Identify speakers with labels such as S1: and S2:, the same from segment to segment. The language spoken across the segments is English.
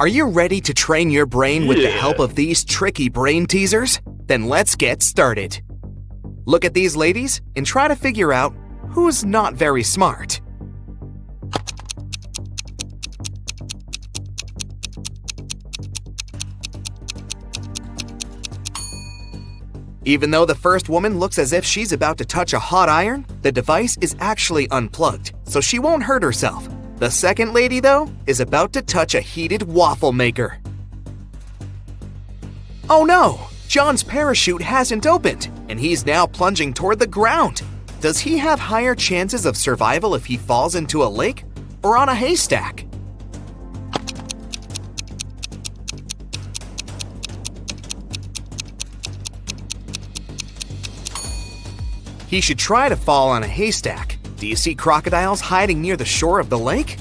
S1: Are you ready to train your brain with the help of these tricky brain teasers? Then let's get started. Look at these ladies and try to figure out who's not very smart. Even though the first woman looks as if she's about to touch a hot iron, the device is actually unplugged, so she won't hurt herself. The second lady, though, is about to touch a heated waffle maker. Oh no! John's parachute hasn't opened, and he's now plunging toward the ground. Does he have higher chances of survival if he falls into a lake or on a haystack? He should try to fall on a haystack. Do you see crocodiles hiding near the shore of the lake?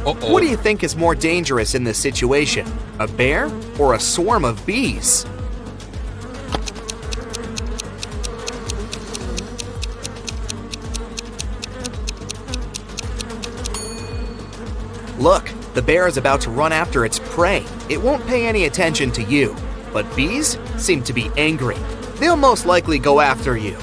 S1: What do you think is more dangerous in this situation? A bear or a swarm of bees? Look, the bear is about to run after its prey. It won't pay any attention to you. But bees seem to be angry. They'll most likely go after you.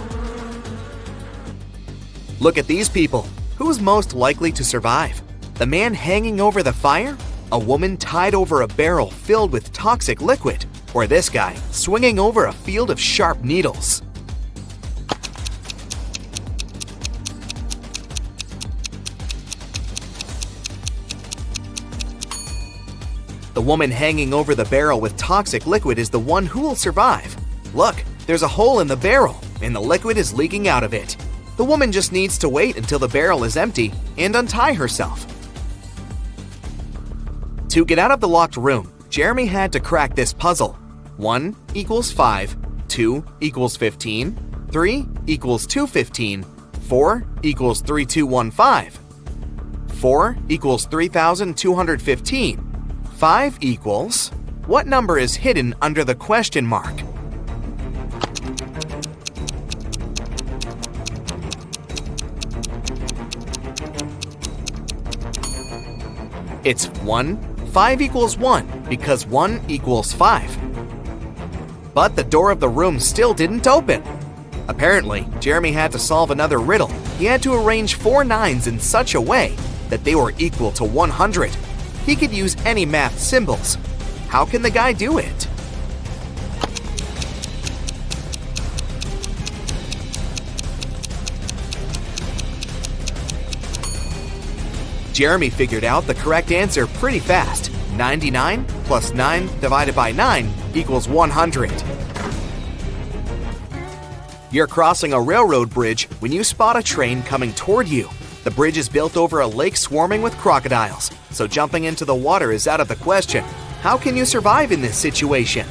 S1: Look at these people. Who's most likely to survive? The man hanging over the fire? A woman tied over a barrel filled with toxic liquid? Or this guy swinging over a field of sharp needles? The woman hanging over the barrel with toxic liquid is the one who will survive. Look, there's a hole in the barrel, and the liquid is leaking out of it. The woman just needs to wait until the barrel is empty and untie herself. To get out of the locked room, Jeremy had to crack this puzzle. 1 equals 5, 2 equals 15, 3 equals 215, 4 equals 3215, 4 equals 3215, 5 equals... What number is hidden under the question mark? It's 1. 5 equals 1 because 1 equals 5. But the door of the room still didn't open. Apparently, Jeremy had to solve another riddle. He had to arrange 4 9s in such a way that they were equal to 100. He could use any math symbols. How can the guy do it? Jeremy figured out the correct answer pretty fast. 99 plus 9 divided by 9 equals 100. You're crossing a railroad bridge when you spot a train coming toward you. The bridge is built over a lake swarming with crocodiles, so jumping into the water is out of the question. How can you survive in this situation?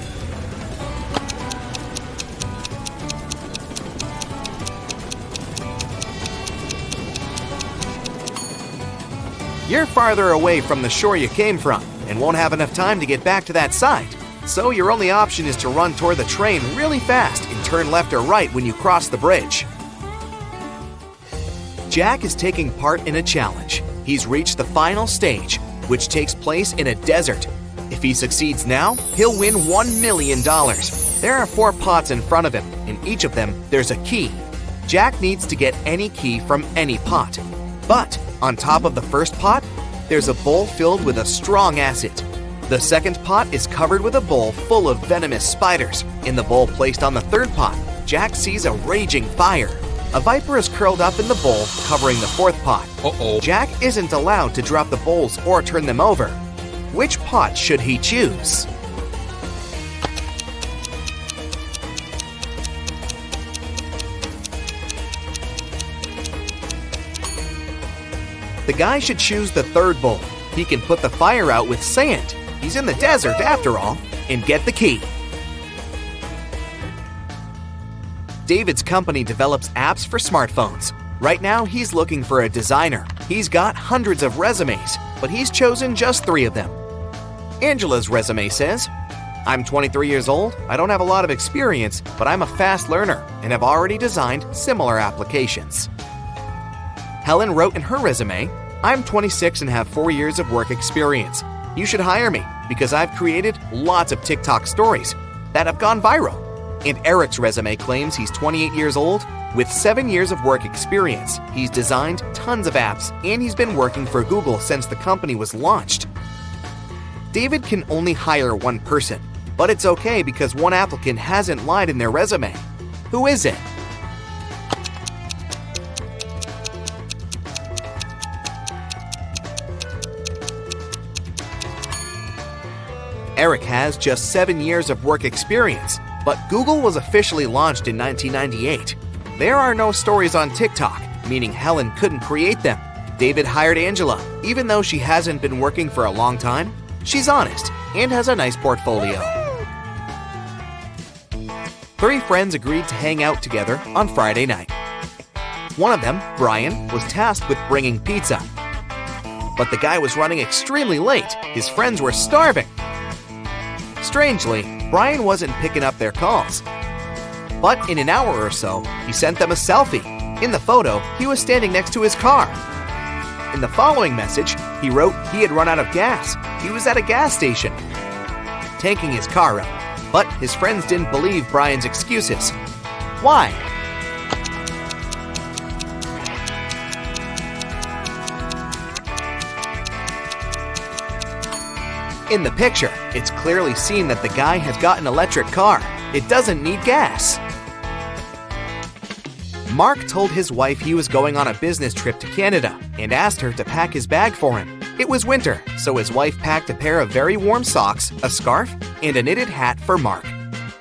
S1: You're farther away from the shore you came from and won't have enough time to get back to that side. So your only option is to run toward the train really fast and turn left or right when you cross the bridge. Jack is taking part in a challenge. He's reached the final stage, which takes place in a desert. If he succeeds now, he'll win $1 million. There are 4 pots in front of him. In each of them, there's a key. Jack needs to get any key from any pot. But on top of the first pot, there's a bowl filled with a strong acid. The second pot is covered with a bowl full of venomous spiders. In the bowl placed on the third pot, Jack sees a raging fire. A viper is curled up in the bowl, covering the fourth pot. Jack isn't allowed to drop the bowls or turn them over. Which pot should he choose? The guy should choose the third bowl. He can put the fire out with sand. He's in the desert after all, and get the key. David's company develops apps for smartphones. Right now, he's looking for a designer. He's got hundreds of resumes, but he's chosen just 3 of them. Angela's resume says, "I'm 23 years old, I don't have a lot of experience, but I'm a fast learner and have already designed similar applications." Helen wrote in her resume, I'm 26 and have 4 years of work experience. You should hire me because I've created lots of TikTok stories that have gone viral. And Eric's resume claims he's 28 years old with 7 years of work experience. He's designed tons of apps and he's been working for Google since the company was launched. David can only hire one person, but it's okay because one applicant hasn't lied in their resume. Who is it? Eric has just 7 years of work experience, but Google was officially launched in 1998. There are no stories on TikTok, meaning Helen couldn't create them. David hired Angela, even though she hasn't been working for a long time. She's honest and has a nice portfolio. 3 friends agreed to hang out together on Friday night. One of them, Brian, was tasked with bringing pizza. But the guy was running extremely late. His friends were starving. Strangely, Brian wasn't picking up their calls. But in an hour or so, he sent them a selfie. In the photo, he was standing next to his car. In the following message, he wrote he had run out of gas. He was at a gas station, tanking his car up. But his friends didn't believe Brian's excuses. Why? In the picture, it's clearly seen that the guy has got an electric car. It doesn't need gas. Mark told his wife he was going on a business trip to Canada and asked her to pack his bag for him. It was winter, so his wife packed a pair of very warm socks, a scarf, and a knitted hat for Mark.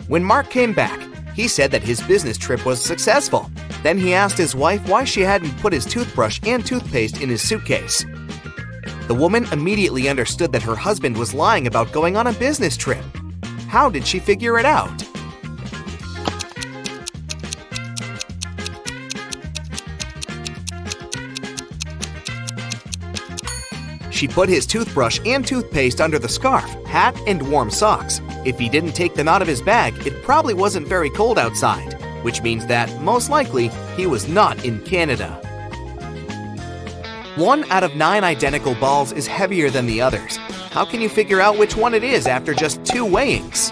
S1: When Mark came back, he said that his business trip was successful. Then he asked his wife why she hadn't put his toothbrush and toothpaste in his suitcase. The woman immediately understood that her husband was lying about going on a business trip. How did she figure it out? She put his toothbrush and toothpaste under the scarf, hat, and warm socks. If he didn't take them out of his bag, it probably wasn't very cold outside, which means that, most likely, he was not in Canada. 1 out of 9 identical balls is heavier than the others. How can you figure out which one it is after just 2 weighings?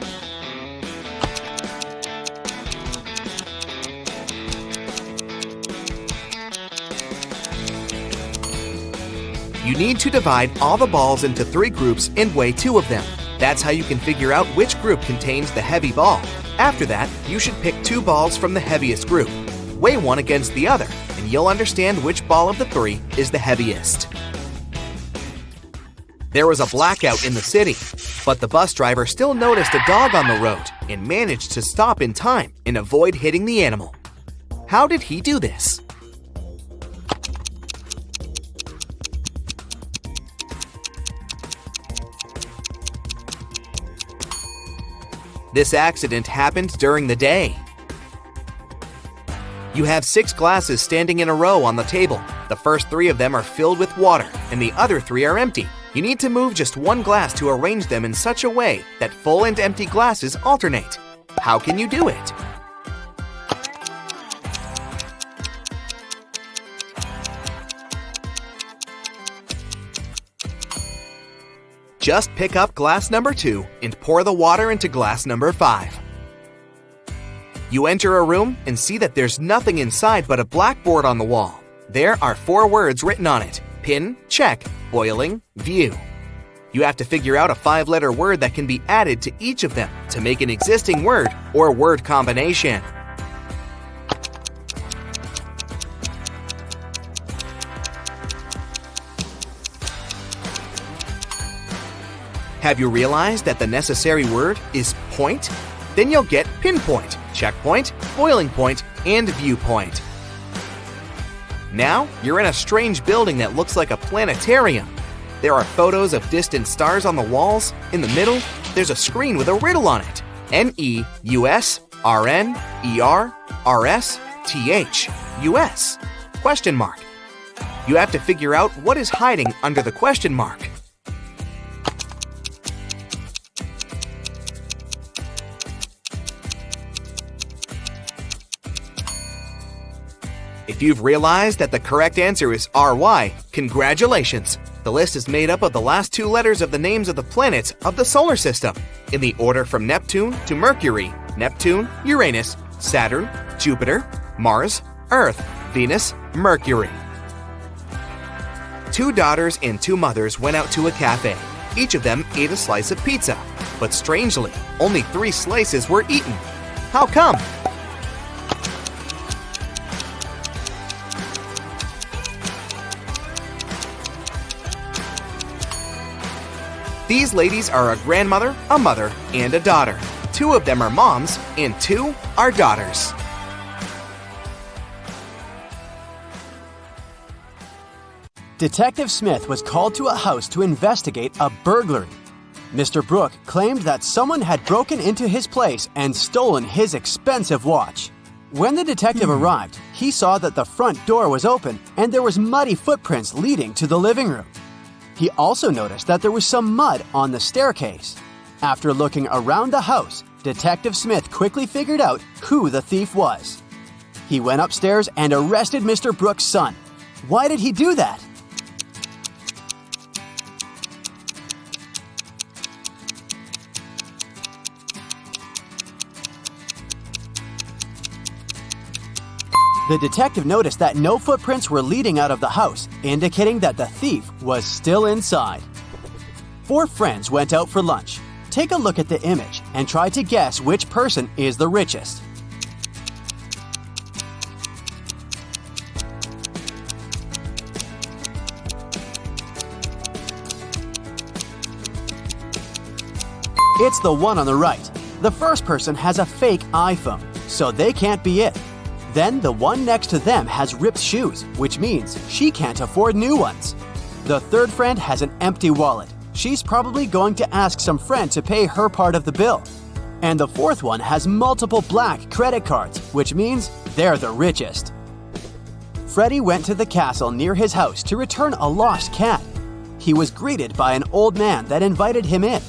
S1: You need to divide all the balls into 3 groups and weigh 2 of them. That's how you can figure out which group contains the heavy ball. After that, you should pick 2 balls from the heaviest group. Weigh one against the other, and you'll understand which ball of the 3 is the heaviest. There was a blackout in the city, but the bus driver still noticed a dog on the road and managed to stop in time and avoid hitting the animal. How did he do this? This accident happened during the day. You have 6 glasses standing in a row on the table. The first 3 of them are filled with water, and the other 3 are empty. You need to move just 1 glass to arrange them in such a way that full and empty glasses alternate. How can you do it? Just pick up glass number 2 and pour the water into glass number 5. You enter a room and see that there's nothing inside but a blackboard on the wall. There are 4 words written on it: pin, check, boiling, view. You have to figure out a 5-letter word that can be added to each of them to make an existing word or word combination. Have you realized that the necessary word is point? Then you'll get pinpoint, checkpoint, boiling point, and viewpoint. Now, you're in a strange building that looks like a planetarium. There are photos of distant stars on the walls. In the middle, there's a screen with a riddle on it. NEUSRNERRSTH question mark. You have to figure out what is hiding under the question mark. If you've realized that the correct answer is RY, congratulations! The list is made up of the last 2 letters of the names of the planets of the solar system, in the order from Neptune to Mercury, Neptune, Uranus, Saturn, Jupiter, Mars, Earth, Venus, Mercury. 2 daughters and 2 mothers went out to a cafe. Each of them ate a slice of pizza, but strangely, only 3 slices were eaten. How come? These ladies are a grandmother, a mother, and a daughter. 2 of them are moms, and 2 are daughters.
S2: Detective Smith was called to a house to investigate a burglary. Mr. Brooke claimed that someone had broken into his place and stolen his expensive watch. When the detective arrived, he saw that the front door was open and there was muddy footprints leading to the living room. He also noticed that there was some mud on the staircase. After looking around the house, Detective Smith quickly figured out who the thief was. He went upstairs and arrested Mr. Brooke's son. Why did he do that? The detective noticed that no footprints were leading out of the house, indicating that the thief was still inside. 4 friends went out for lunch. Take a look at the image and try to guess which person is the richest. It's the one on the right. The first person has a fake iPhone, so they can't be it. Then the one next to them has ripped shoes, which means she can't afford new ones. The third friend has an empty wallet. She's probably going to ask some friend to pay her part of the bill. And the fourth one has multiple black credit cards, which means they're the richest. Freddy went to the castle near his house to return a lost cat. He was greeted by an old man that invited him in.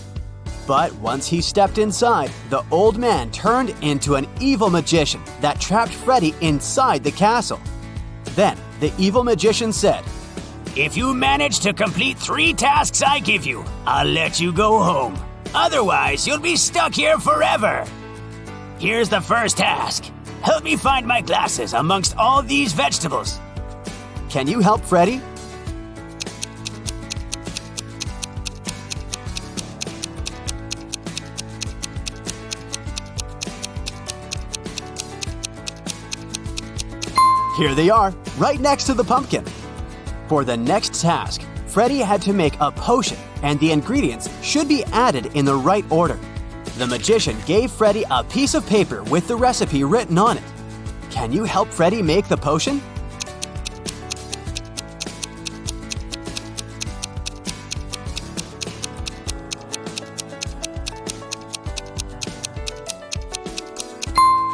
S2: But once he stepped inside, the old man turned into an evil magician that trapped Freddy inside the castle. Then the evil magician said,
S3: "If you manage to complete 3 tasks I give you, I'll let you go home. Otherwise, you'll be stuck here forever. Here's the first task. Help me find my glasses amongst all these vegetables."
S2: "Can you help Freddy?" Here they are, right next to the pumpkin. For the next task, Freddy had to make a potion, and the ingredients should be added in the right order. The magician gave Freddy a piece of paper with the recipe written on it. Can you help Freddy make the potion?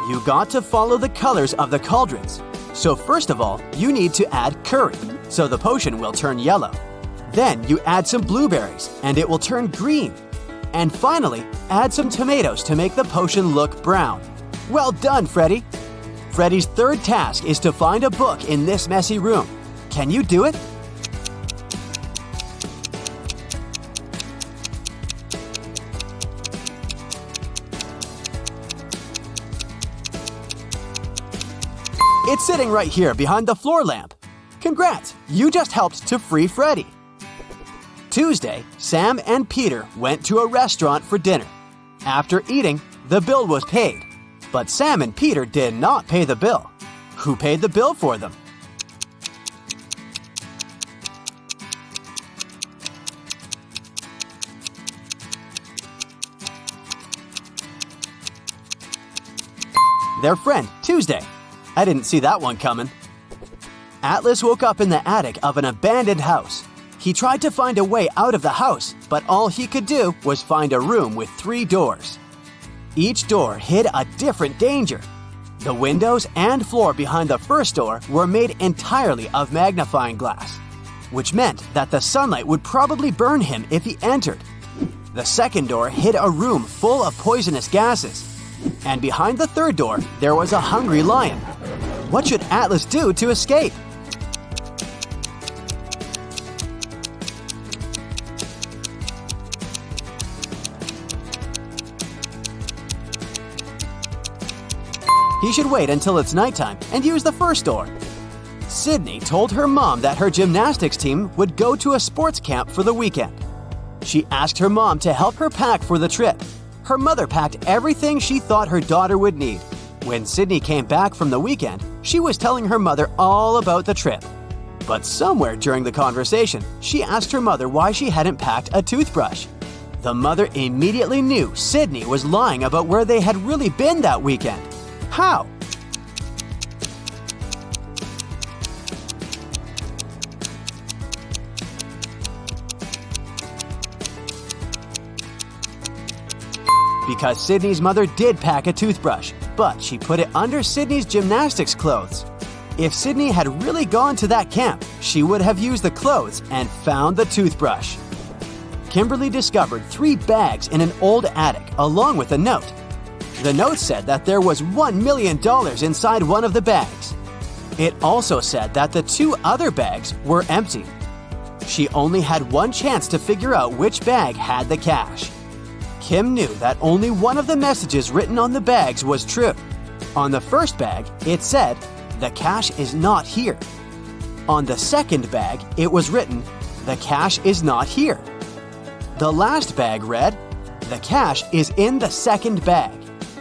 S2: You got to follow the colors of the cauldrons. So first of all, you need to add curry, so the potion will turn yellow. Then you add some blueberries, and it will turn green. And finally, add some tomatoes to make the potion look brown. Well done, Freddy! Freddy's third task is to find a book in this messy room. Can you do it? It's sitting right here behind the floor lamp. Congrats, you just helped to free Freddy. Tuesday, Sam and Peter went to a restaurant for dinner. After eating, the bill was paid. But Sam and Peter did not pay the bill. Who paid the bill for them? Their friend, Tuesday. I didn't see that one coming. Atlas woke up in the attic of an abandoned house. He tried to find a way out of the house, but all he could do was find a room with 3 doors. Each door hid a different danger. The windows and floor behind the first door were made entirely of magnifying glass, which meant that the sunlight would probably burn him if he entered. The second door hid a room full of poisonous gases. And behind the third door, there was a hungry lion. What should Atlas do to escape? He should wait until it's nighttime and use the first door. Sydney told her mom that her gymnastics team would go to a sports camp for the weekend. She asked her mom to help her pack for the trip. Her mother packed everything she thought her daughter would need. When Sydney came back from the weekend, she was telling her mother all about the trip. But somewhere during the conversation, she asked her mother why she hadn't packed a toothbrush. The mother immediately knew Sydney was lying about where they had really been that weekend. How? Because Sydney's mother did pack a toothbrush, but she put it under Sydney's gymnastics clothes. If Sydney had really gone to that camp, she would have used the clothes and found the toothbrush. Kimberly discovered 3 bags in an old attic along with a note. The note said that there was $1 million inside one of the bags. It also said that the 2 other bags were empty. She only had one chance to figure out which bag had the cash. Kim knew that only one of the messages written on the bags was true. On the first bag, it said, "The cash is not here." On the second bag, it was written, "The cash is not here." The last bag read, "The cash is in the second bag."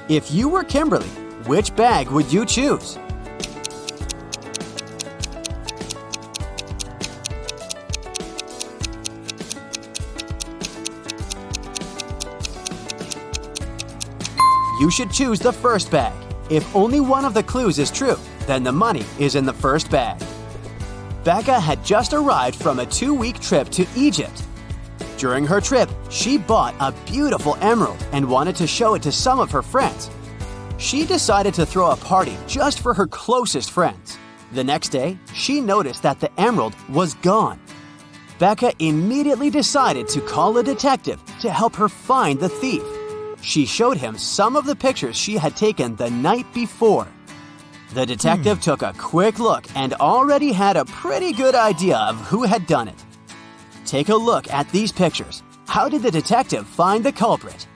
S2: If you were Kimberly, which bag would you choose? You should choose the first bag. If only one of the clues is true, then the money is in the first bag. Becca had just arrived from a 2-week trip to Egypt. During her trip, she bought a beautiful emerald and wanted to show it to some of her friends. She decided to throw a party just for her closest friends. The next day, she noticed that the emerald was gone. Becca immediately decided to call a detective to help her find the thief. She showed him some of the pictures she had taken the night before. The detective took a quick look and already had a pretty good idea of who had done it. Take a look at these pictures. How did the detective find the culprit?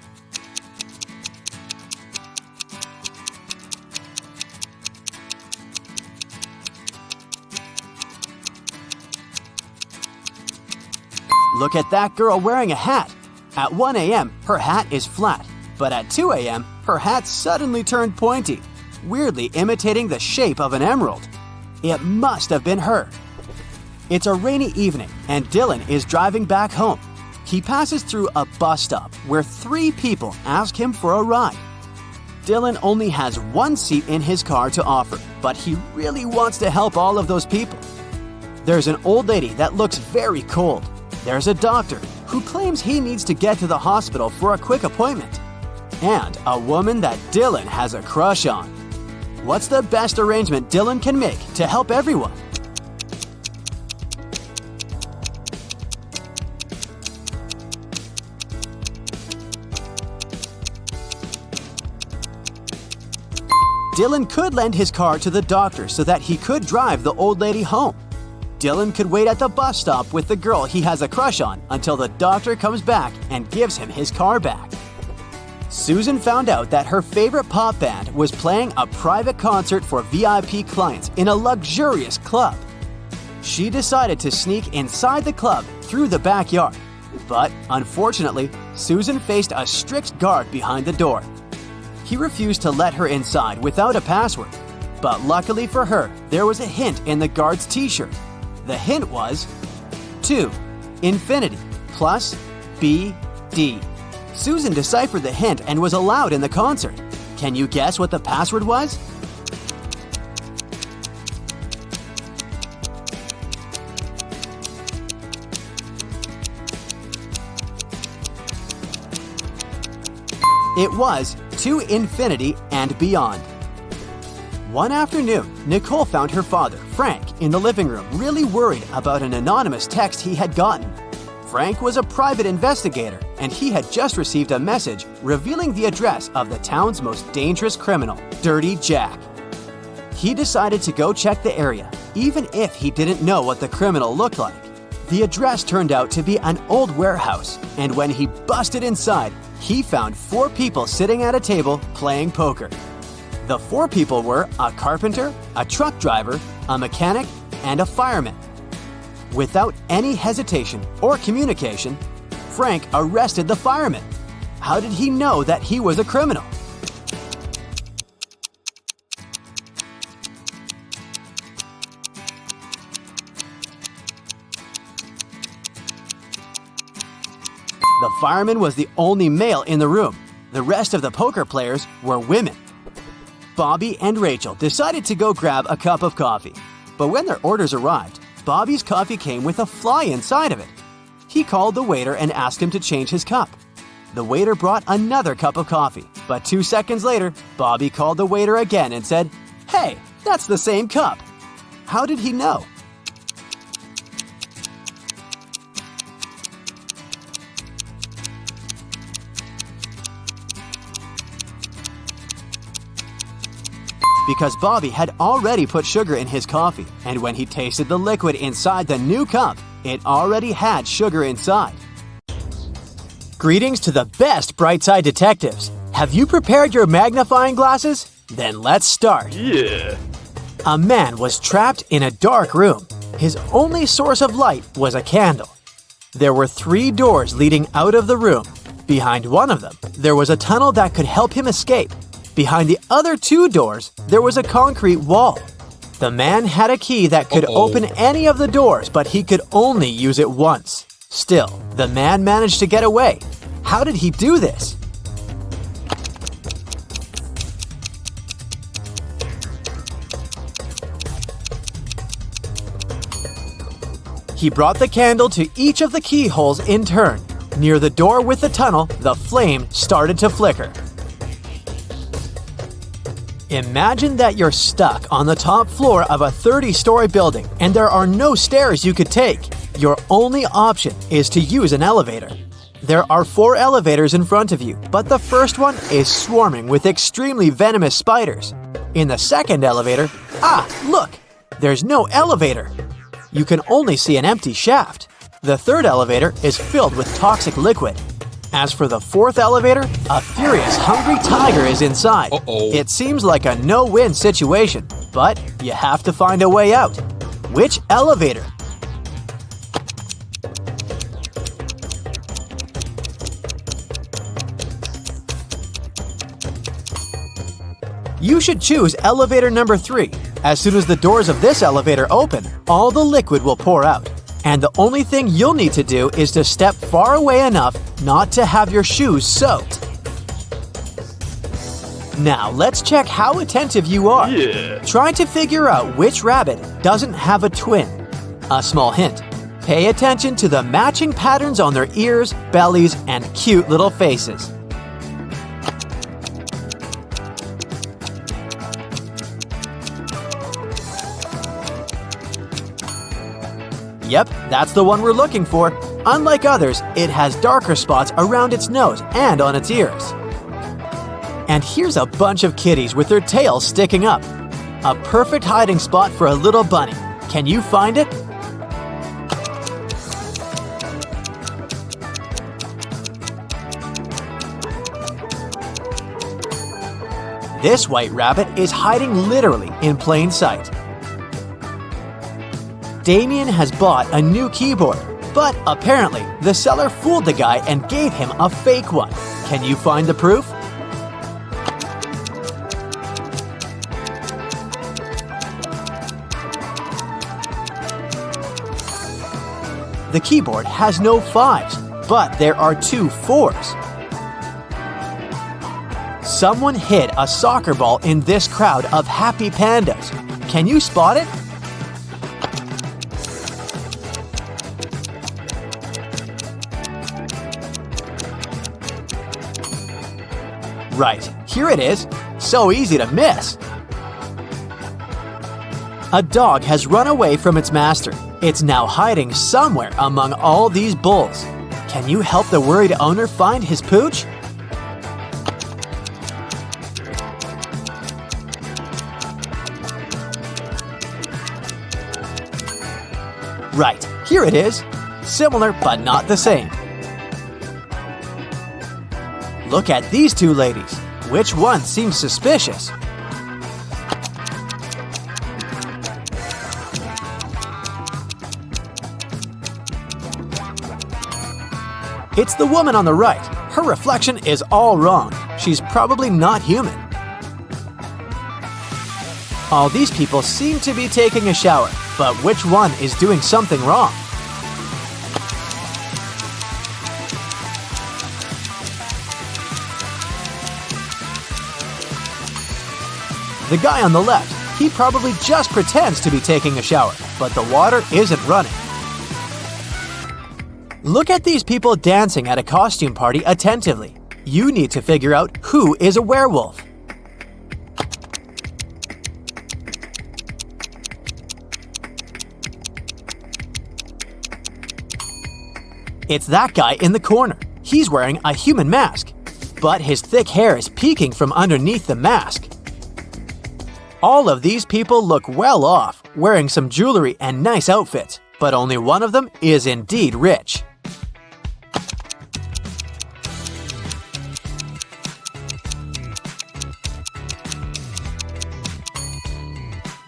S2: Look at that girl wearing a hat. At 1 a.m., her hat is flat, but at 2 a.m., her hat suddenly turned pointy, weirdly imitating the shape of an emerald. It must have been her. It's a rainy evening, and Dylan is driving back home. He passes through a bus stop where 3 people ask him for a ride. Dylan only has 1 seat in his car to offer, but he really wants to help all of those people. There's an old lady that looks very cold. There's a doctor who claims he needs to get to the hospital for a quick appointment. And a woman that Dylan has a crush on. What's the best arrangement Dylan can make to help everyone? Dylan could lend his car to the doctor so that he could drive the old lady home. Dylan could wait at the bus stop with the girl he has a crush on until the doctor comes back and gives him his car back. Susan found out that her favorite pop band was playing a private concert for VIP clients in a luxurious club. She decided to sneak inside the club through the backyard. But unfortunately, Susan faced a strict guard behind the door. He refused to let her inside without a password. But luckily for her, there was a hint in the guard's t-shirt. The hint was 2, infinity, plus BD. Susan deciphered the hint and was allowed in the concert. Can you guess what the password was? It was to infinity and beyond. One afternoon, Nicole found her father, Frank, in the living room, really worried about an anonymous text he had gotten. Frank was a private investigator, and he had just received a message revealing the address of the town's most dangerous criminal, Dirty Jack. He decided to go check the area, even if he didn't know what the criminal looked like. The address turned out to be an old warehouse, and when he busted inside, he found 4 people sitting at a table playing poker. The 4 people were a carpenter, a truck driver, a mechanic, and a fireman. Without any hesitation or communication, Frank arrested the fireman. How did he know that he was a criminal? The fireman was the only male in the room. The rest of the poker players were women. Bobby and Rachel decided to go grab a cup of coffee. But when their orders arrived, Bobby's coffee came with a fly inside of it. He called the waiter and asked him to change his cup. The waiter brought another cup of coffee, but 2 seconds later, Bobby called the waiter again and said, "Hey, that's the same cup." How did he know? Because Bobby had already put sugar in his coffee, and when he tasted the liquid inside the new cup, it already had sugar inside. Greetings to the best Brightside detectives. Have you prepared your magnifying glasses? Then let's start.
S4: Yeah.
S2: A man was trapped in a dark room. His only source of light was a candle. There were 3 doors leading out of the room. Behind one of them, there was a tunnel that could help him escape. Behind the other 2 doors, there was a concrete wall. The man had a key that could open any of the doors, but he could only use it once. Still, the man managed to get away. How did he do this? He brought the candle to each of the keyholes in turn. Near the door with the tunnel, the flame started to flicker. Imagine that you're stuck on the top floor of a 30-story building and there are no stairs you could take. Your only option is to use an elevator. There are 4 elevators in front of you, but the first one is swarming with extremely venomous spiders. In the second elevator, look! There's no elevator. You can only see an empty shaft. The third elevator is filled with toxic liquid. As for the 4th elevator, a furious, hungry tiger is inside. It seems like a no-win situation, but you have to find a way out. Which elevator? You should choose elevator number 3. As soon as the doors of this elevator open, all the liquid will pour out. And the only thing you'll need to do is to step far away enough not to have your shoes soaked. Now let's check how attentive you are.
S4: Yeah.
S2: Try to figure out which rabbit doesn't have a twin. A small hint. Pay attention to the matching patterns on their ears, bellies, and cute little faces. Yep, that's the one we're looking for. Unlike others, it has darker spots around its nose and on its ears. And here's a bunch of kitties with their tails sticking up. A perfect hiding spot for a little bunny. Can you find it? This white rabbit is hiding literally in plain sight. Damien has bought a new keyboard, but apparently the seller fooled the guy and gave him a fake one. Can you find the proof? The keyboard has no 5s, but there are 2 4s. Someone hid a soccer ball in this crowd of happy pandas. Can you spot it? Right, here it is. So easy to miss. A dog has run away from its master. It's now hiding somewhere among all these bulls. Can you help the worried owner find his pooch? Right, here it is. Similar but not the same. Look at these two ladies. Which one seems suspicious? It's the woman on the right. Her reflection is all wrong. She's probably not human. All these people seem to be taking a shower, but which one is doing something wrong? The guy on the left, he probably just pretends to be taking a shower, but the water isn't running. Look at these people dancing at a costume party attentively. You need to figure out who is a werewolf. It's that guy in the corner. He's wearing a human mask, but his thick hair is peeking from underneath the mask. All of these people look well off, wearing some jewelry and nice outfits, but only one of them is indeed rich.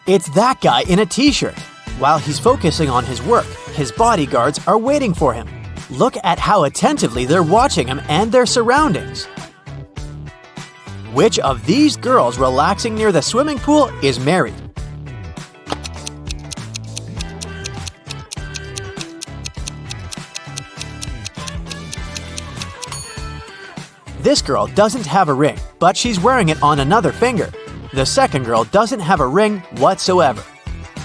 S2: It's that guy in a t-shirt. While he's focusing on his work, his bodyguards are waiting for him. Look at how attentively they're watching him and their surroundings. Which of these girls relaxing near the swimming pool is married? This girl doesn't have a ring, but she's wearing it on another finger. The second girl doesn't have a ring whatsoever.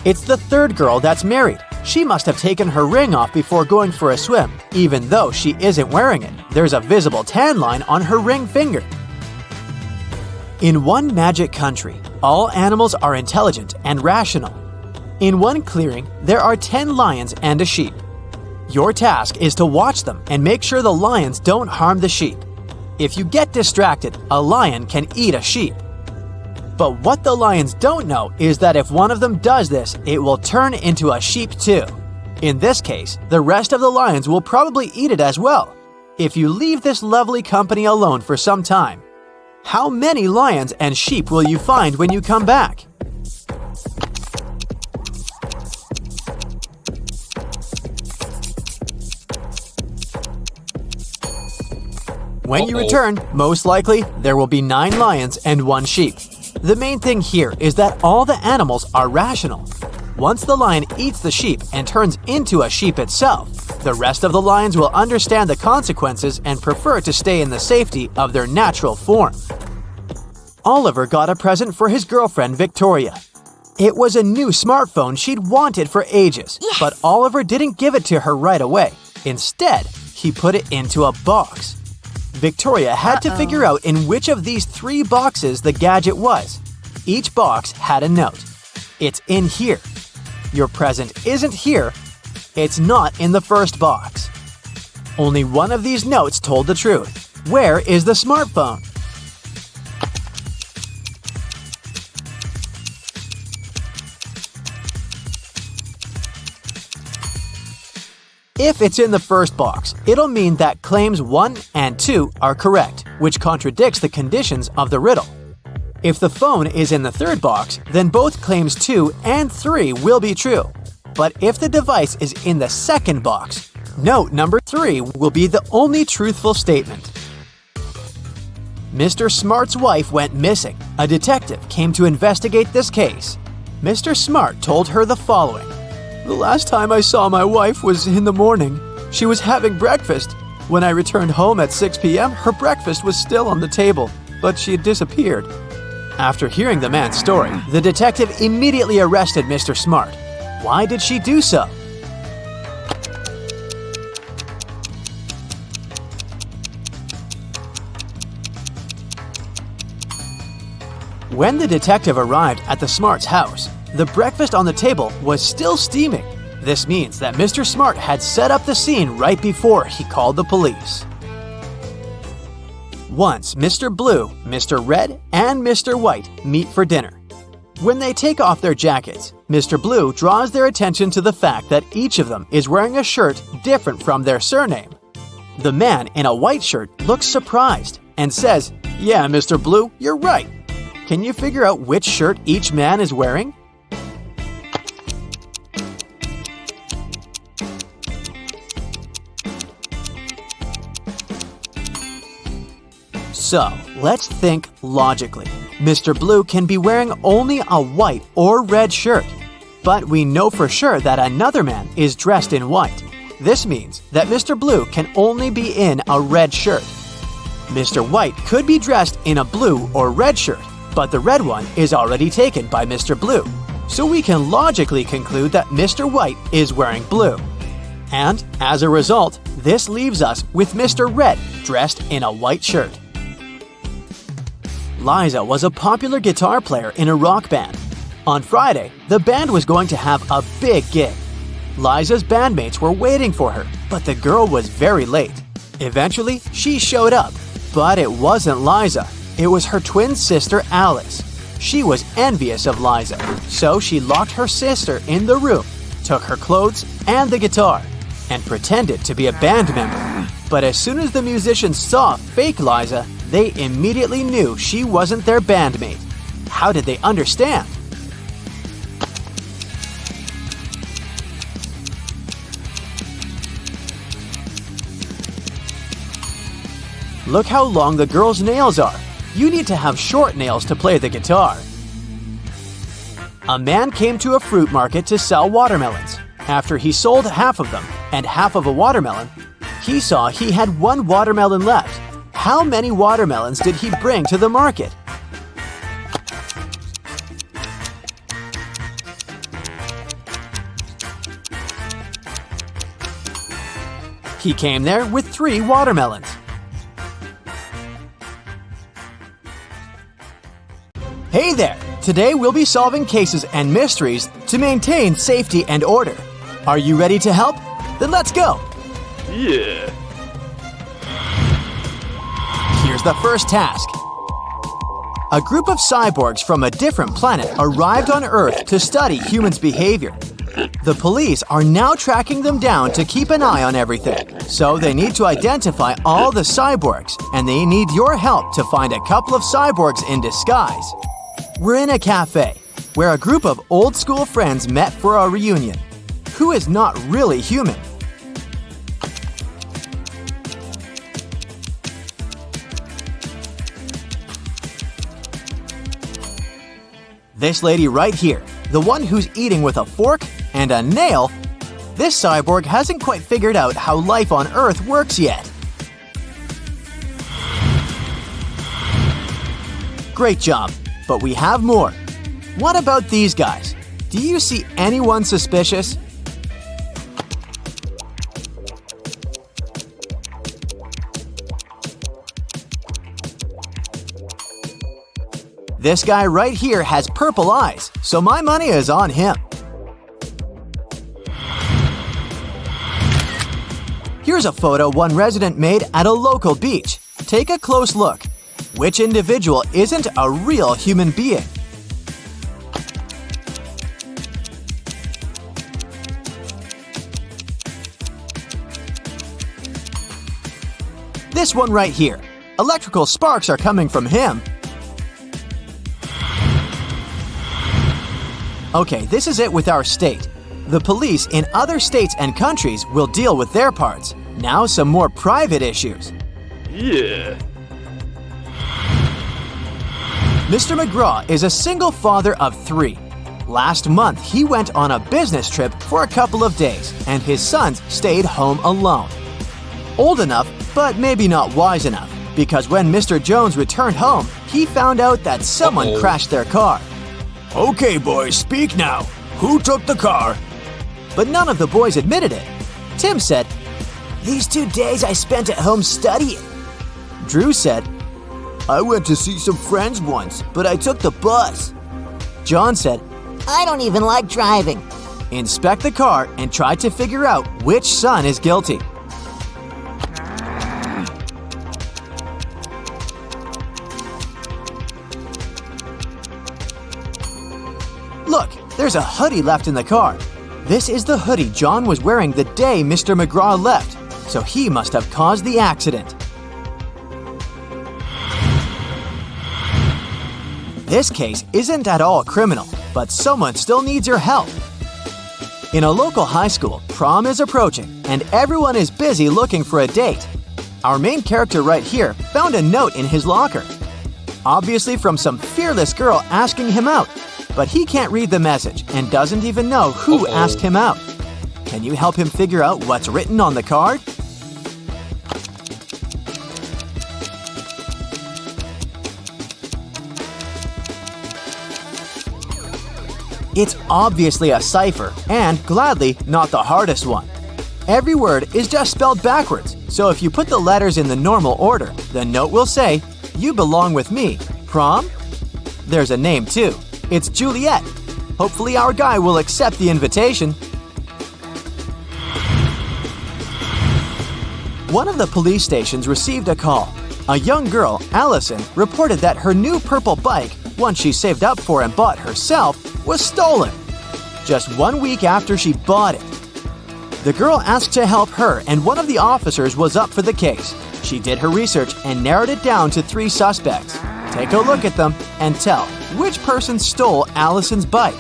S2: It's the third girl that's married. She must have taken her ring off before going for a swim, even though she isn't wearing it. There's a visible tan line on her ring finger. In one magic country, all animals are intelligent and rational. In one clearing, there are 10 lions and a sheep. Your task is to watch them and make sure the lions don't harm the sheep. If you get distracted, a lion can eat a sheep. But what the lions don't know is that if one of them does this, it will turn into a sheep too. In this case, the rest of the lions will probably eat it as well. If you leave this lovely company alone for some time, how many lions and sheep will you find when you come back? When you return, most likely, there will be 9 lions and 1 sheep. The main thing here is that all the animals are rational. Once the lion eats the sheep and turns into a sheep itself, the rest of the lions will understand the consequences and prefer to stay in the safety of their natural form. Oliver got a present for his girlfriend Victoria. It was a new smartphone she'd wanted for ages, but Oliver didn't give it to her right away. Instead, he put it into a box. Victoria had to figure out in which of these 3 boxes the gadget was. Each box had a note. It's in here. Your present isn't here. It's not in the first box. Only one of these notes told the truth. Where is the smartphone? If it's in the first box, it'll mean that claims 1 and 2 are correct, which contradicts the conditions of the riddle. If the phone is in the third box, then both claims 2 and 3 will be true. But if the device is in the second box, note number 3 will be the only truthful statement. Mr. Smart's wife went missing. A detective came to investigate this case. Mr. Smart told her the following. The last time I saw my wife was in the morning. She was having breakfast. When I returned home at 6 p.m., her breakfast was still on the table, but she had disappeared. After hearing the man's story, the detective immediately arrested Mr. Smart. Why did she do so? When the detective arrived at the Smart's house, the breakfast on the table was still steaming. This means that Mr. Smart had set up the scene right before he called the police. Once Mr. Blue, Mr. Red, and Mr. White meet for dinner. When they take off their jackets, Mr. Blue draws their attention to the fact that each of them is wearing a shirt different from their surname. The man in a white shirt looks surprised and says, "Yeah, Mr. Blue, you're right. Can you figure out which shirt each man is wearing?" So, let's think logically. Mr. Blue can be wearing only a white or red shirt, but we know for sure that another man is dressed in white. This means that Mr. Blue can only be in a red shirt. Mr. White could be dressed in a blue or red shirt, but the red one is already taken by Mr. Blue. So we can logically conclude that Mr. White is wearing blue. And as a result, this leaves us with Mr. Red dressed in a white shirt. Liza was a popular guitar player in a rock band. On Friday, the band was going to have a big gig. Liza's bandmates were waiting for her, but the girl was very late. Eventually, she showed up, but it wasn't Liza. It was her twin sister, Alice. She was envious of Liza, so she locked her sister in the room, took her clothes and the guitar, and pretended to be a band member. But as soon as the musicians saw fake Liza, they immediately knew she wasn't their bandmate. How did they understand? Look how long the girl's nails are. You need to have short nails to play the guitar. A man came to a fruit market to sell watermelons. After he sold half of them and half of a watermelon, he saw he had one watermelon left. How many watermelons did he bring to the market? He came there with 3 watermelons. Hey there! Today we'll be solving cases and mysteries to maintain safety and order. Are you ready to help? Then let's go!
S4: Yeah.
S2: Here's the first task. A group of cyborgs from a different planet arrived on Earth to study humans' behavior. The police are now tracking them down to keep an eye on everything. So they need to identify all the cyborgs, and they need your help to find a couple of cyborgs in disguise. We're in a cafe, where a group of old-school friends met for a reunion. Who is not really human? This lady right here, the one who's eating with a fork and a nail, this cyborg hasn't quite figured out how life on Earth works yet. Great job, but we have more. What about these guys? Do you see anyone suspicious? This guy right here has purple eyes, so my money is on him. Here's a photo one resident made at a local beach. Take a close look. Which individual isn't a real human being? This one right here. Electrical sparks are coming from him. Okay, this is it with our state. The police in other states and countries will deal with their parts. Now some more private issues.
S4: Yeah.
S2: Mr. McGraw is a single father of 3. Last month, he went on a business trip for a couple of days, and his sons stayed home alone. Old enough, but maybe not wise enough, because when Mr. Jones returned home, he found out that someone crashed their car.
S3: Okay, boys, speak now. Who took the car?
S2: But none of the boys admitted it. Tim said, "These 2 days I spent at home studying." Drew said, "I went to see some friends once, but I took the bus." John said,
S5: I don't even like driving.
S2: "Inspect the car and try to figure out which son is guilty." there's a hoodie left in the car. This is the hoodie John was wearing the day Mr. McGraw left, so he must have caused the accident. This case isn't at all criminal, but someone still needs your help. In a local high school, prom is approaching, and everyone is busy looking for a date. Our main character right here found a note in his locker. Obviously from some fearless girl asking him out, but he can't read the message and doesn't even know who asked him out. Can you help him figure out what's written on the card? It's obviously a cipher, and gladly not the hardest one. Every word is just spelled backwards, so if you put the letters in the normal order, the note will say, "You belong with me. Prom?" There's a name too. It's Juliet. Hopefully our guy will accept the invitation. One of the police stations received a call. A young girl, Allison, reported that her new purple bike, one she saved up for and bought herself, was stolen. Just 1 week after she bought it. The girl asked to help her, and one of the officers was up for the case. She did her research and narrowed it down to 3 suspects. Take a look at them and tell which person stole Allison's bike.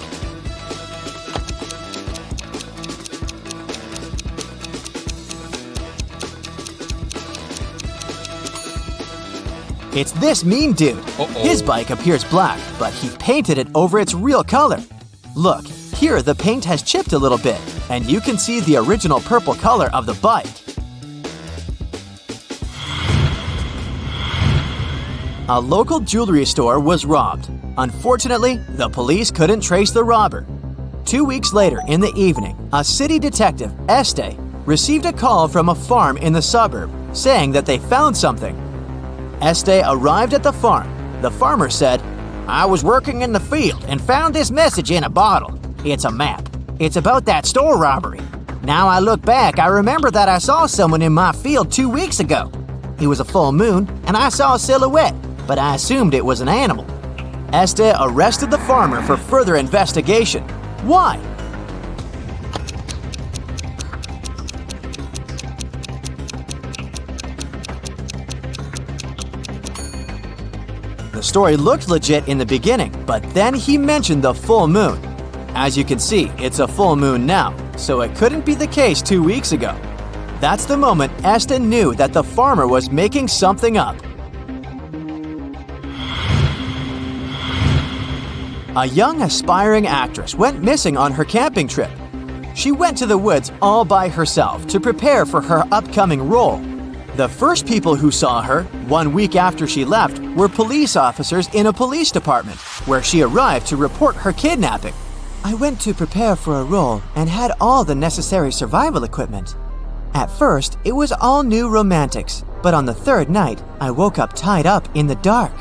S2: It's this mean dude. His bike appears black, but he painted it over its real color. Look, here the paint has chipped a little bit, and you can see the original purple color of the bike. A local jewelry store was robbed. Unfortunately, the police couldn't trace the robber. 2 weeks later in the evening, a city detective, Este, received a call from a farm in the suburb saying that they found something. Este arrived at the farm. The farmer said, "I was working in the field and found this message in a bottle. It's a map. It's about that store robbery. Now I look back, I remember that I saw someone in my field 2 weeks ago. It was a full moon, and I saw a silhouette, but I assumed it was an animal." Este arrested the farmer for further investigation. Why? The story looked legit in the beginning, but then he mentioned the full moon. As you can see, it's a full moon now, so it couldn't be the case 2 weeks ago. That's the moment Este knew that the farmer was making something up. A young aspiring actress went missing on her camping trip. She went to the woods all by herself to prepare for her upcoming role. The first people who saw her, 1 week after she left, were police officers in a police department, where she arrived to report her kidnapping. "I went to prepare for a role and had all the necessary survival equipment. At first, it was all new romantics, but on the 3rd night, I woke up tied up in the dark.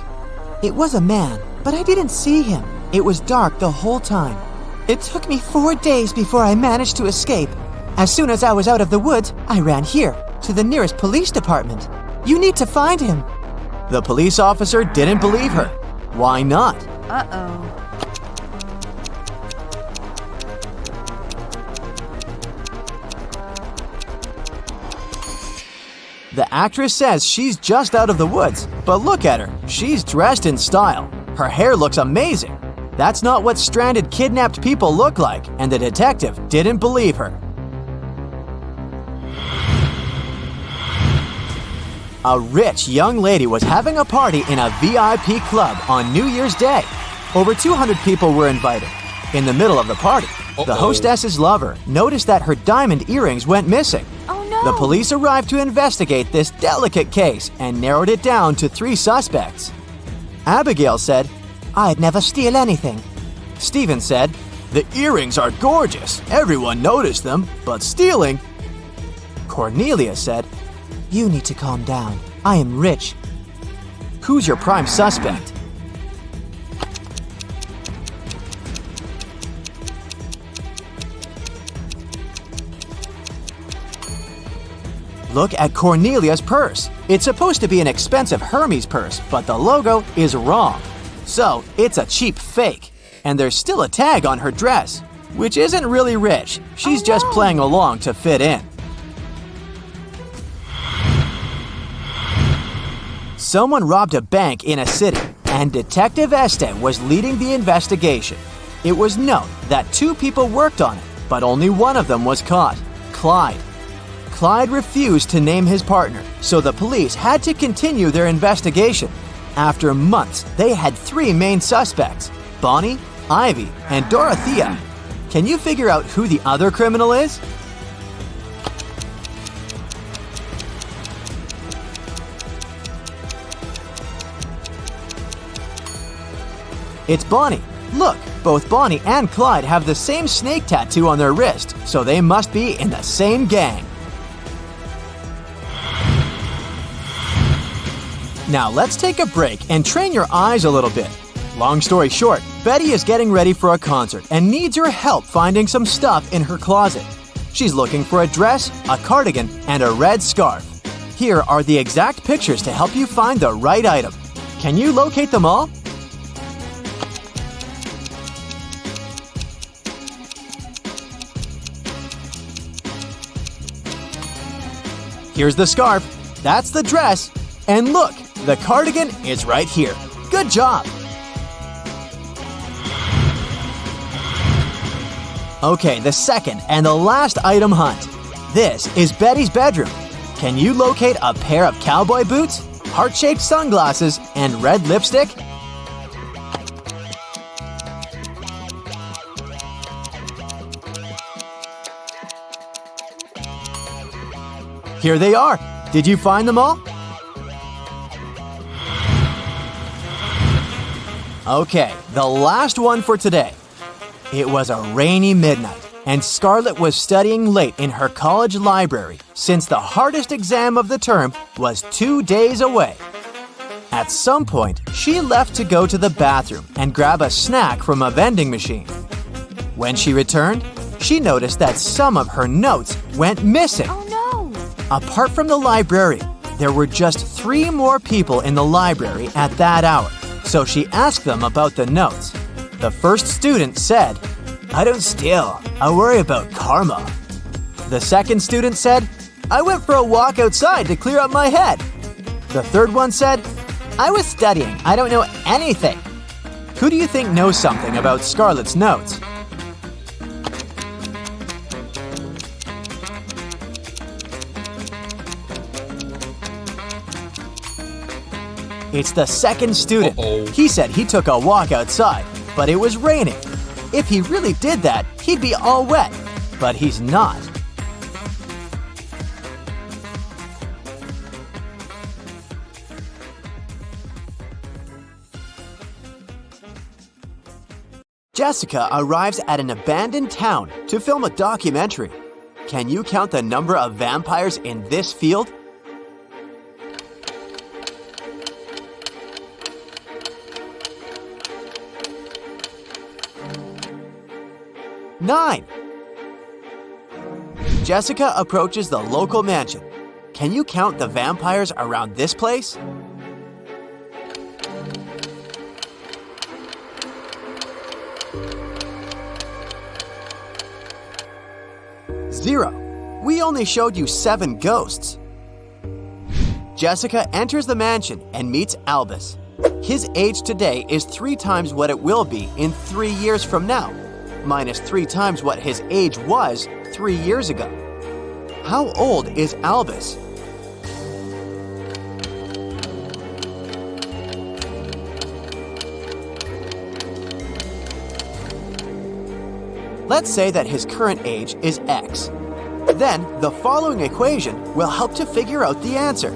S2: It was a man, but I didn't see him. It was dark the whole time. It took me 4 days before I managed to escape. As soon as I was out of the woods, I ran here, to the nearest police department. You need to find him." The police officer didn't believe her. Why not?
S6: Uh-oh.
S2: The actress says she's just out of the woods, but look at her. She's dressed in style. Her hair looks amazing. That's not what stranded kidnapped people look like, and the detective didn't believe her. A rich young lady was having a party in a VIP club on New Year's Day. Over 200 people were invited. In the middle of the party, the hostess's lover noticed that her diamond earrings went missing.
S6: Oh no!
S2: The police arrived to investigate this delicate case and narrowed it down to 3 suspects. Abigail said, "I'd never steal anything." Stephen said, "The earrings are gorgeous. Everyone noticed them, but stealing." Cornelia said, "You need to calm down. I am rich." Who's your prime suspect? Look at Cornelia's purse. It's supposed to be an expensive Hermes purse, but the logo is wrong. So, it's a cheap fake. And there's still a tag on her dress, which isn't really rich. She's just playing along to fit in. Someone robbed a bank in a city, and Detective Este was leading the investigation. It was known that 2 people worked on it, but only one of them was caught, Clyde. Clyde refused to name his partner, so the police had to continue their investigation. After months, they had 3 main suspects, Bonnie, Ivy, and Dorothea. Can you figure out who the other criminal is? It's Bonnie. Look, both Bonnie and Clyde have the same snake tattoo on their wrist, so they must be in the same gang. Now let's take a break and train your eyes a little bit. Long story short, Betty is getting ready for a concert and needs your help finding some stuff in her closet. She's looking for a dress, a cardigan, and a red scarf. Here are the exact pictures to help you find the right item. Can you locate them all? Here's the scarf, that's the dress, and look, the cardigan is right here. Good job! Okay, the second and the last item hunt. This is Betty's bedroom. Can you locate a pair of cowboy boots, heart-shaped sunglasses, and red lipstick? Here they are. Did you find them all? Okay, the last one for today. It was a rainy midnight, and Scarlett was studying late in her college library since the hardest exam of the term was 2 days away. At some point, she left to go to the bathroom and grab a snack from a vending machine. When she returned, she noticed that some of her notes went missing.
S6: Oh no!
S2: Apart from the librarian, there were just 3 more people in the library at that hour, so she asked them about the notes. The first student said, "I don't steal, I worry about karma." The second student said, "I went for a walk outside to clear up my head." The third one said, "I was studying, I don't know anything." Who do you think knows something about Scarlett's notes? It's the second student. He said he took a walk outside, but it was raining. If he really did that, he'd be all wet, but he's not. Jessica arrives at an abandoned town to film a documentary. Can you count the number of vampires in this field? Nine. Jessica approaches the local mansion. Can you count the vampires around this place? Zero. We only showed you 7 ghosts. Jessica enters the mansion and meets Albus. His age today is 3 times what it will be in 3 years from now, minus 3 times what his age was 3 years ago. How old is Albus? Let's say that his current age is X. Then the following equation will help to figure out the answer.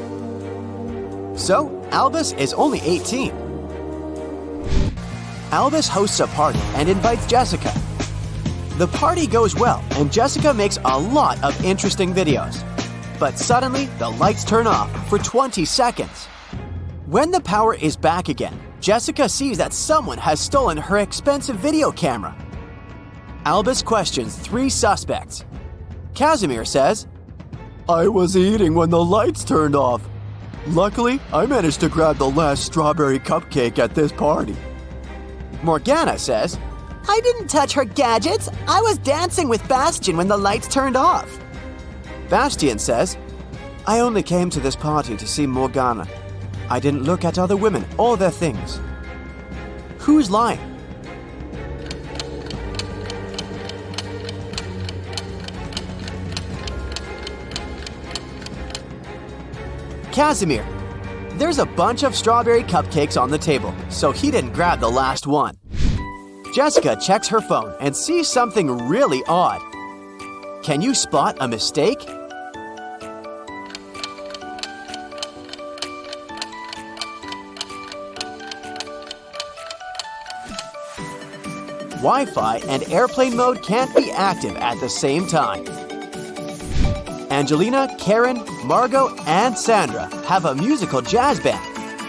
S2: So, Albus is only 18. Albus hosts a party and invites Jessica. The party goes well, and Jessica makes a lot of interesting videos. But suddenly, the lights turn off for 20 seconds. When the power is back again, Jessica sees that someone has stolen her expensive video camera. Albus questions 3 suspects. Casimir says, "I was eating when the lights turned off. Luckily, I managed to grab the last strawberry cupcake at this party." Morgana says, I didn't touch her gadgets. I was dancing with Bastian when the lights turned off. Bastian says, I only came to this party to see Morgana. I didn't look at other women or their things. Who's lying? Casimir. There's a bunch of strawberry cupcakes on the table, so he didn't grab the last one. Jessica checks her phone and sees something really odd. Can you spot a mistake? Wi-Fi and airplane mode can't be active at the same time. Angelina, Karen, Margot, and Sandra have a musical jazz band.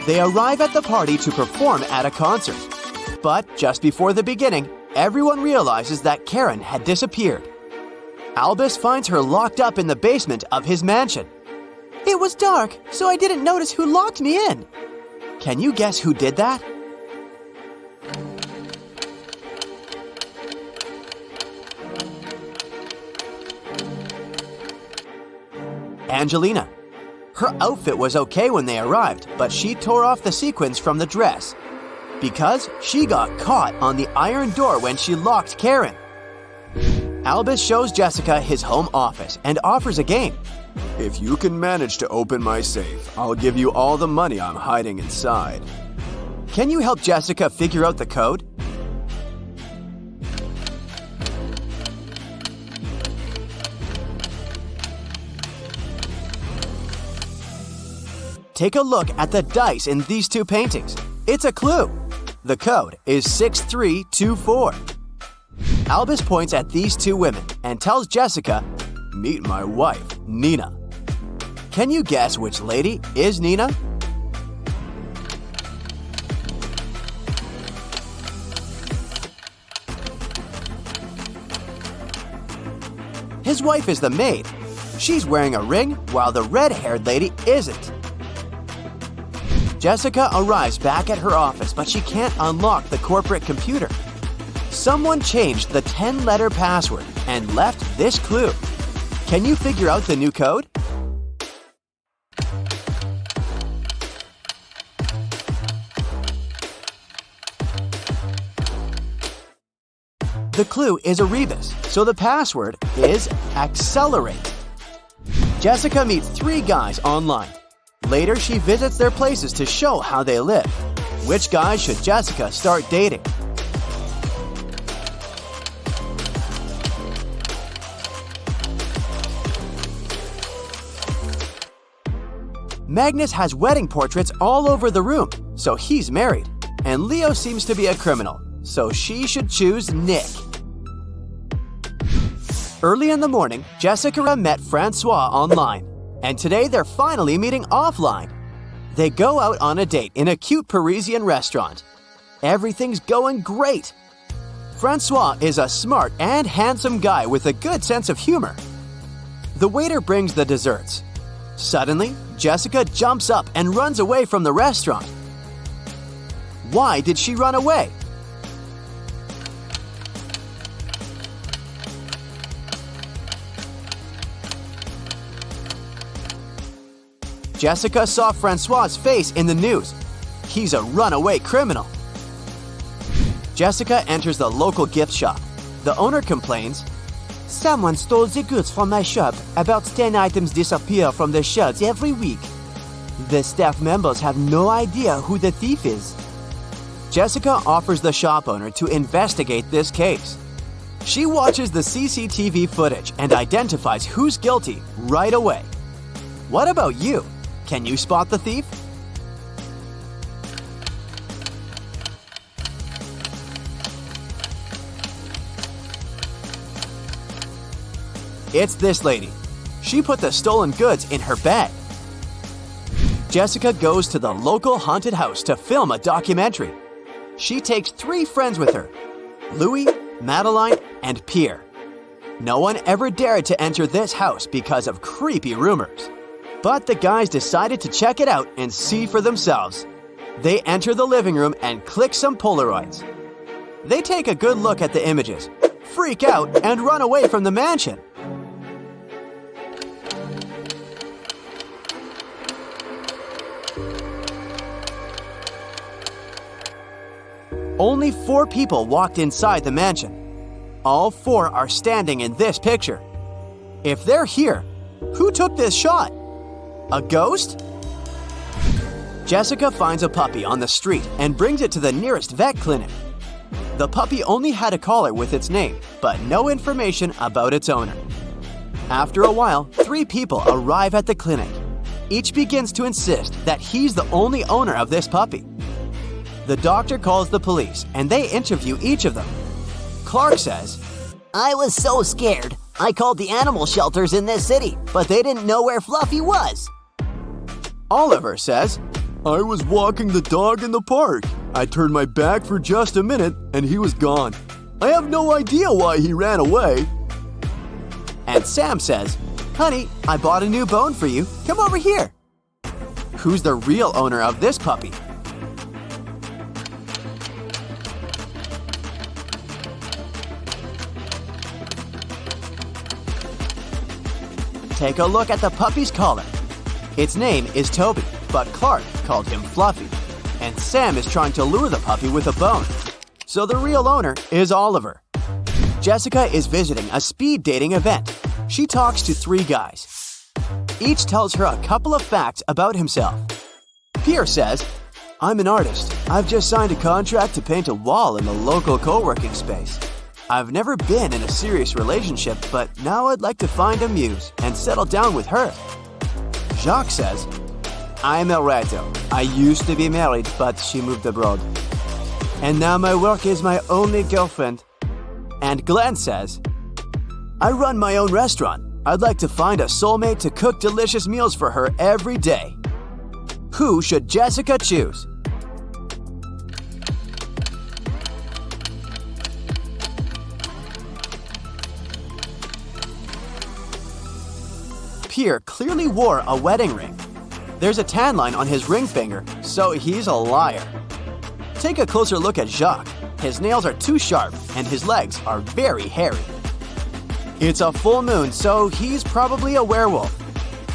S2: They arrive at the party to perform at a concert. But just before the beginning, everyone realizes that Karen had disappeared. Albus finds her locked up in the basement of his mansion. It was dark, so I didn't notice who locked me in. Can you guess who did that? Angelina. Her outfit was okay when they arrived, but she tore off the sequins from the dress because she got caught on the iron door when she locked Karen. Albus shows Jessica his home office and offers a game. If you can manage to open my safe, I'll give you all the money I'm hiding inside. Can you help Jessica figure out the code? Take a look at the dice in these two paintings. It's a clue. The code is 6324. Albus points at these two women and tells Jessica, meet my wife, Nina. Can you guess which lady is Nina? His wife is the maid. She's wearing a ring while the red-haired lady isn't. Jessica arrives back at her office, but she can't unlock the corporate computer. Someone changed the 10-letter password and left this clue. Can you figure out the new code? The clue is a rebus, so the password is accelerate. Jessica meets 3 guys online. Later, she visits their places to show how they live. Which guys should Jessica start dating? Magnus has wedding portraits all over the room, so he's married. And Leo seems to be a criminal, so she should choose Nick. Early in the morning, Jessica met Francois online. And today they're finally meeting offline. They go out on a date in a cute Parisian restaurant. Everything's going great. Francois is a smart and handsome guy with a good sense of humor. The waiter brings the desserts. Suddenly, Jessica jumps up and runs away from the restaurant. Why did she run away? Jessica saw Francois' face in the news. He's a runaway criminal. Jessica enters the local gift shop. The owner complains, someone stole the goods from my shop. About 10 items disappear from the shelves every week. The staff members have no idea who the thief is. Jessica offers the shop owner to investigate this case. She watches the CCTV footage and identifies who's guilty right away. What about you? Can you spot the thief? It's this lady. She put the stolen goods in her bag. Jessica goes to the local haunted house to film a documentary. She takes 3 friends with her, Louis, Madeline, and Pierre. No one ever dared to enter this house because of creepy rumors. But the guys decided to check it out and see for themselves. They enter the living room and click some Polaroids. They take a good look at the images, freak out, and run away from the mansion. Only 4 people walked inside the mansion. All 4 are standing in this picture. If they're here, who took this shot? A ghost? Jessica finds a puppy on the street and brings it to the nearest vet clinic. The puppy only had a collar with its name, but no information about its owner. After a while, 3 people arrive at the clinic. Each begins to insist that he's the only owner of this puppy. The doctor calls the police and they interview each of them. Clark says,
S5: I was so scared. I called the animal shelters in this city, but they didn't know where Fluffy was.
S2: Oliver says,
S6: I was walking the dog in the park. I turned my back for just a minute and he was gone. I have no idea why he ran away.
S2: And Sam says, Honey, I bought a new bone for you. Come over here. Who's the real owner of this puppy? Take a look at the puppy's collar. Its name is Toby, but Clark called him Fluffy. And Sam is trying to lure the puppy with a bone. So the real owner is Oliver. Jessica is visiting a speed dating event. She talks to 3 guys. Each tells her a couple of facts about himself. Pierre says, I'm an artist. I've just signed a contract to paint a wall in the local co-working space. I've never been in a serious relationship, but now I'd like to find a muse and settle down with her. Jacques says, I'm El Rato. I used to be married, but she moved abroad. And now my work is my only girlfriend. And Glenn says, I run my own restaurant. I'd like to find a soulmate to cook delicious meals for her every day. Who should Jessica choose? Pierre clearly wore a wedding ring. There's a tan line on his ring finger, so he's a liar. Take a closer look at Jacques. His nails are too sharp and his legs are very hairy. It's a full moon, so he's probably a werewolf.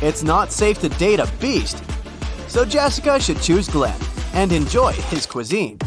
S2: It's not safe to date a beast, so Jessica should choose Glenn and enjoy his cuisine.